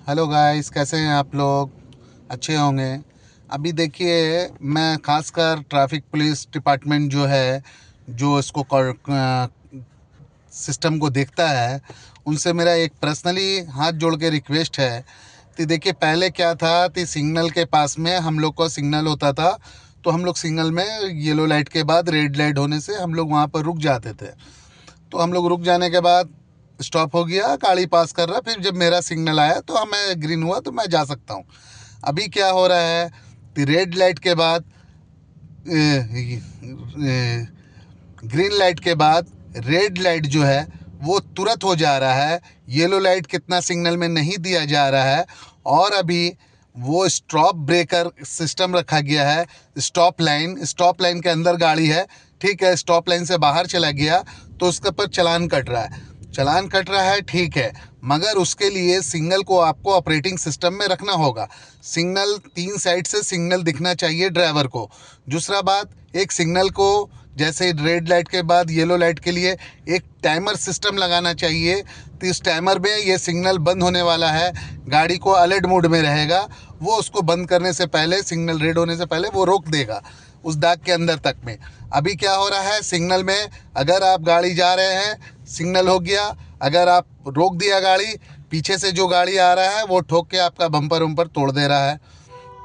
Hello guys, कैसे हैं आप लोग? अच्छे होंगे। अभी देखिए, मैं खासकर ट्रैफिक पुलिस डिपार्टमेंट जो है, जो इसको सिस्टम को देखता है, उनसे मेरा एक पर्सनली हाथ जोड़ के रिक्वेस्ट है कि देखिए, पहले क्या था कि सिग्नल के पास में हम लोग का सिग्नल होता था, तो हम लोग सिग्नल में येलो लाइट के बाद रेड लाइट होने से हम लोग वहाँ पर रुक जाते थे। तो हम लोग रुक जाने के बाद स्टॉप हो गया, गाड़ी पास कर रहा, फिर जब मेरा सिग्नल आया तो हमें ग्रीन हुआ तो मैं जा सकता हूँ। अभी क्या हो रहा है कि रेड लाइट के बाद, ग्रीन लाइट के बाद रेड लाइट जो है वो तुरंत हो जा रहा है। येलो लाइट कितना सिग्नल में नहीं दिया जा रहा है। और अभी वो स्टॉप ब्रेकर सिस्टम रखा गया है। स्टॉप लाइन के अंदर गाड़ी है, ठीक है, स्टॉप लाइन से बाहर चला गया तो उसके ऊपर चालान कट रहा है। चालान कट रहा है, ठीक है, मगर उसके लिए सिग्नल को आपको ऑपरेटिंग सिस्टम में रखना होगा। सिग्नल 3 साइड से सिग्नल दिखना चाहिए ड्राइवर को। दूसरा बात, एक सिग्नल को जैसे रेड लाइट के बाद येलो लाइट के लिए एक टाइमर सिस्टम लगाना चाहिए। तो इस टाइमर में ये सिग्नल बंद होने वाला है, गाड़ी को अलर्ट मोड में रहेगा, वो उसको बंद करने से पहले, सिग्नल रेड होने से पहले वो रोक देगा उस दाग के अंदर तक में। अभी क्या हो रहा है, सिग्नल में अगर आप गाड़ी जा रहे हैं, सिग्नल हो गया, अगर आप रोक दिया गाड़ी, पीछे से जो गाड़ी आ रहा है वो ठोक के आपका बम्पर वम्पर तोड़ दे रहा है,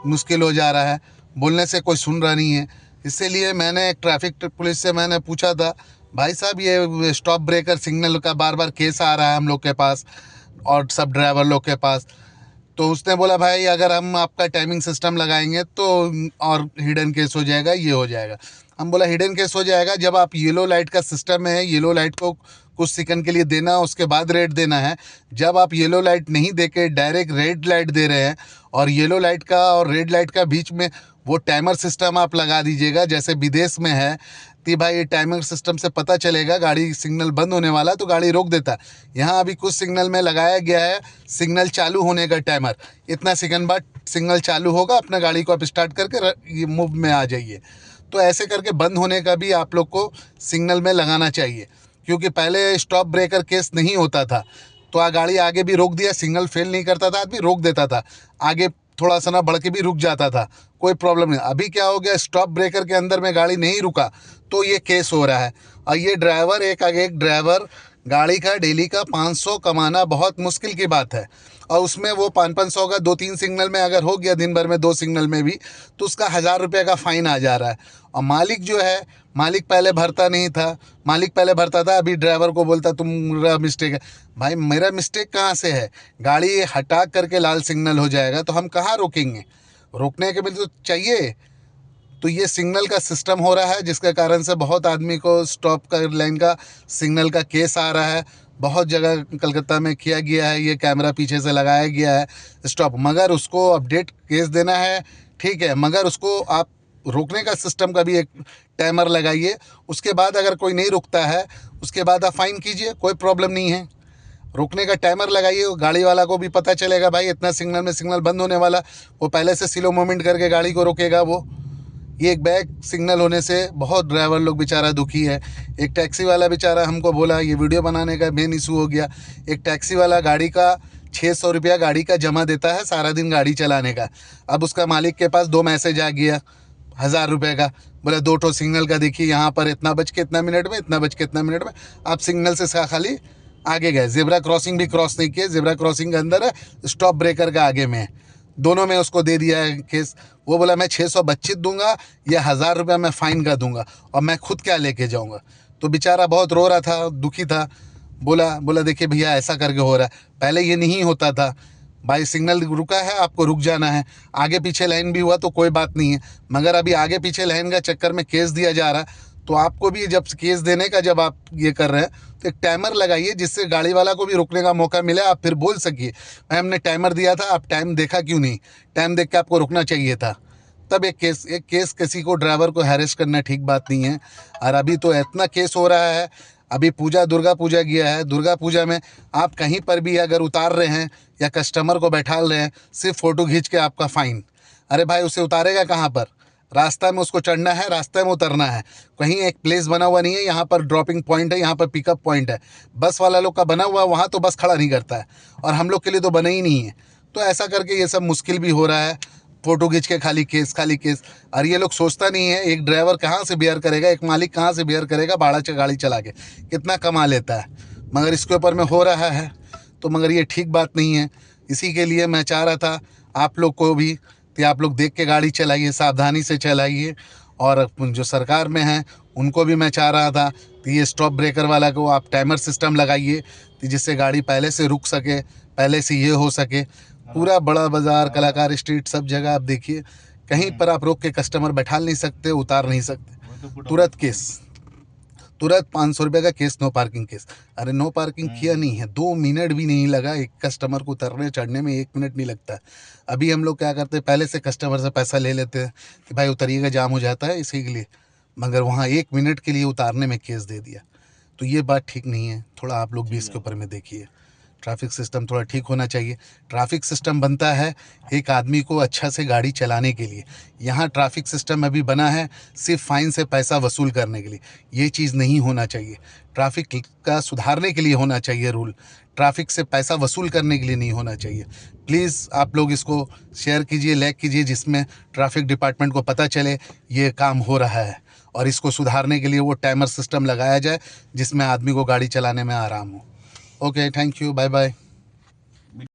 मुश्किल हो जा रहा है, बोलने से कोई सुन रहा नहीं है। इसीलिए मैंने एक ट्रैफिक पुलिस से मैंने पूछा था, भाई साहब ये स्टॉप ब्रेकर सिग्नल का बार बार केस आ रहा है हम लोग के पास और सब ड्राइवर लोग के पास। तो उसने बोला, भाई अगर हम आपका टाइमिंग सिस्टम लगाएंगे तो और हिडन केस हो जाएगा, ये हो जाएगा। हम बोला हिडन केस हो जाएगा जब आप येलो लाइट का सिस्टम है, येलो लाइट को कुछ सेकंड के लिए देना, उसके बाद रेड देना है। जब आप येलो लाइट नहीं दे के डायरेक्ट रेड लाइट दे रहे हैं और येलो लाइट का और रेड लाइट का बीच में वो टाइमर सिस्टम आप लगा दीजिएगा जैसे विदेश में है, कि भाई ये टाइमर सिस्टम से पता चलेगा गाड़ी सिग्नल बंद होने वाला तो गाड़ी रोक देता है। यहाँ अभी कुछ सिग्नल में लगाया गया है सिग्नल चालू होने का टाइमर, इतना सेकंड बाद सिग्नल चालू होगा, अपना गाड़ी को आप स्टार्ट करके ये मूव में आ जाइए। तो ऐसे करके बंद होने का भी आप लोग को सिग्नल में लगाना चाहिए, क्योंकि पहले स्टॉप ब्रेकर केस नहीं होता था तो गाड़ी आगे भी रोक दिया, सिग्नल फेल नहीं करता था, आदमी रोक देता था, आगे थोड़ा सा ना बढ़ के भी रुक जाता था, कोई प्रॉब्लम नहीं। अभी क्या हो गया, स्टॉप ब्रेकर के अंदर में गाड़ी नहीं रुका तो ये केस हो रहा है। और ये ड्राइवर, एक आगे एक ड्राइवर, गाड़ी का डेली का 500 कमाना बहुत मुश्किल की बात है। और उसमें वो 500 का 2-3 सिग्नल में अगर हो गया, दिन भर में 2 सिग्नल में भी, तो उसका 1000 रुपये का फ़ाइन आ जा रहा है। और मालिक जो है, मालिक पहले भरता नहीं था, मालिक पहले भरता था, अभी ड्राइवर को बोलता तुम्हारा मिस्टेक है। भाई मेरा मिस्टेक कहाँ से है? गाड़ी हटा करके लाल सिग्नल हो जाएगा तो हम कहाँ रोकेंगे? रोकने के भी तो चाहिए। तो ये सिग्नल का सिस्टम हो रहा है जिसके कारण से बहुत आदमी को स्टॉप का लाइन का सिग्नल का केस आ रहा है। बहुत जगह कलकत्ता में किया गया है, ये कैमरा पीछे से लगाया गया है स्टॉप, मगर उसको अपडेट केस देना है, ठीक है, मगर उसको आप रोकने का सिस्टम का भी एक टाइमर लगाइए। उसके बाद अगर कोई नहीं रुकता है, उसके बाद आप फाइन कीजिए, कोई प्रॉब्लम नहीं है। रोकने का टाइमर लगाइए, गाड़ी वाला को भी पता चलेगा भाई इतना सिग्नल में सिग्नल बंद होने वाला, वो पहले से स्लो मूवमेंट करके गाड़ी को रोकेगा। वो ये एक बैक सिग्नल होने से बहुत ड्राइवर लोग बेचारा दुखी है। एक टैक्सी वाला बेचारा हमको बोला, ये वीडियो बनाने का मेन इशू हो गया। एक टैक्सी वाला गाड़ी का 600 रुपया गाड़ी का जमा देता है सारा दिन गाड़ी चलाने का। अब उसका मालिक के पास 2 मैसेज आ गया 1000 रुपये का, बोला 2 ठो सिग्नल का देखिए, यहाँ पर इतना बज के इतना मिनट में, इतना बज के इतना मिनट में आप सिग्नल से खाली आगे गए, जेब्रा क्रॉसिंग भी क्रॉस नहीं किए, जेब्रा क्रॉसिंग के अंदर है, स्टॉप ब्रेकर का आगे में है, दोनों में उसको दे दिया है केस। वो बोला मैं 600 बच्चित दूंगा या 1000 रुपया मैं फ़ाइन का दूंगा और मैं खुद क्या लेके जाऊंगा। तो बेचारा बहुत रो रहा था, दुखी था। बोला देखिए भैया, ऐसा करके हो रहा है, पहले ये नहीं होता था। भाई सिग्नल रुका है, आपको रुक जाना है, आगे पीछे लाइन भी हुआ तो कोई बात नहीं है, मगर अभी आगे पीछे लाइन का चक्कर में केस दिया जा रहा है। तो आपको भी जब केस देने का जब आप ये कर रहे हैं तो एक टाइमर लगाइए जिससे गाड़ी वाला को भी रुकने का मौका मिले, आप फिर बोल सकिए भाई हमने टाइमर दिया था, आप टाइम देखा क्यों नहीं, टाइम देख के आपको रुकना चाहिए था। तब एक केस किसी को, ड्राइवर को हैरेस करना ठीक बात नहीं है। और अभी तो इतना केस हो रहा है। अभी दुर्गा पूजा गया है, दुर्गा पूजा में आप कहीं पर भी अगर उतार रहे हैं या कस्टमर को बैठा रहे हैं, सिर्फ फ़ोटो खींच के आपका फ़ाइन। अरे भाई उसे उतारेगा कहाँ पर? रास्ता में उसको चढ़ना है, रास्ते में उतरना है, कहीं एक प्लेस बना हुआ नहीं है यहाँ पर ड्रॉपिंग पॉइंट है, यहाँ पर पिकअप पॉइंट है। बस वाला लोग का बना हुआ, वहाँ तो बस खड़ा नहीं करता है और हम लोग के लिए तो बना ही नहीं है। तो ऐसा करके ये सब मुश्किल भी हो रहा है। फ़ोटो खींच के खाली केस। और ये लोग सोचता नहीं है एक ड्राइवर कहाँ से बेयर करेगा, एक मालिक कहाँ से बेयर करेगा भाड़ा गाड़ी चला के, कितना कमा लेता है, मगर इसके ऊपर में हो रहा है। तो मगर ये ठीक बात नहीं है। इसी के लिए मैं चाह रहा था आप लोग को भी कि आप लोग देख के गाड़ी चलाइए, सावधानी से चलाइए। और जो सरकार में हैं उनको भी मैं चाह रहा था कि ये स्टॉप ब्रेकर वाला को आप टाइमर सिस्टम लगाइए, कि जिससे गाड़ी पहले से रुक सके, पहले से ये हो सके। पूरा बड़ा बाज़ार, कलाकार स्ट्रीट, सब जगह आप देखिए, कहीं पर आप रोक के कस्टमर बैठा नहीं सकते, उतार नहीं सकते, तुरंत केस, तुरंत 500 रुपये का केस, नो पार्किंग केस। अरे नो पार्किंग किया नहीं है, 2 मिनट भी नहीं लगा एक कस्टमर को उतरने चढ़ने में, 1 मिनट नहीं लगता। अभी हम लोग क्या करते हैं, पहले से कस्टमर से पैसा ले लेते हैं कि भाई उतरिएगा, जाम हो जाता है इसी के लिए, मगर वहाँ 1 मिनट के लिए उतारने में केस दे दिया। तो ये बात ठीक नहीं है। थोड़ा आप लोग भी इसके ऊपर में देखिए, ट्रैफिक सिस्टम थोड़ा ठीक होना चाहिए। ट्रैफिक सिस्टम बनता है एक आदमी को अच्छा से गाड़ी चलाने के लिए। यहाँ ट्रैफिक सिस्टम अभी बना है सिर्फ फ़ाइन से पैसा वसूल करने के लिए। ये चीज़ नहीं होना चाहिए। ट्रैफिक का सुधारने के लिए होना चाहिए रूल, ट्रैफिक से पैसा वसूल करने के लिए नहीं होना चाहिए। प्लीज़ आप लोग इसको शेयर कीजिए, लाइक कीजिए, जिसमें ट्रैफिक डिपार्टमेंट को पता चले ये काम हो रहा है, और इसको सुधारने के लिए वो टाइमर सिस्टम लगाया जाए जिसमें आदमी को गाड़ी चलाने में आराम हो। Okay, thank you, bye bye.